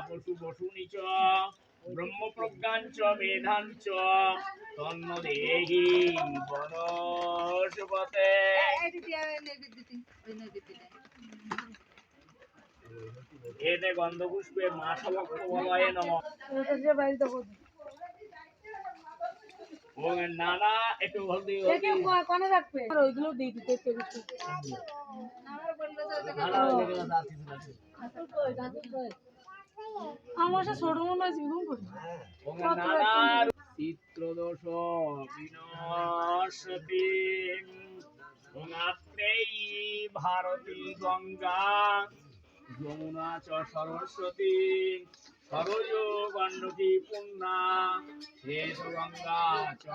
বসু বসুনি চ ব্রহ্মপ্রজ্ঞাঞ্চ মেধাঞ্চ তন্ন দেহি বনস্পতে। এতে গন্ধপুষ্পে মাসভক্ত বলয়ে নমঃ। নানা একটু হলদি কোনে রাখবে ওইগুলো দিয়ে দিতে আমার ছোট মনে হয় চিত্রদোষ বিনশতি ভারতী গঙ্গা যমুনা চ সরস্বতী সরজ গণ্ডকী পুণ্যা শ্বেত গঙ্গা চ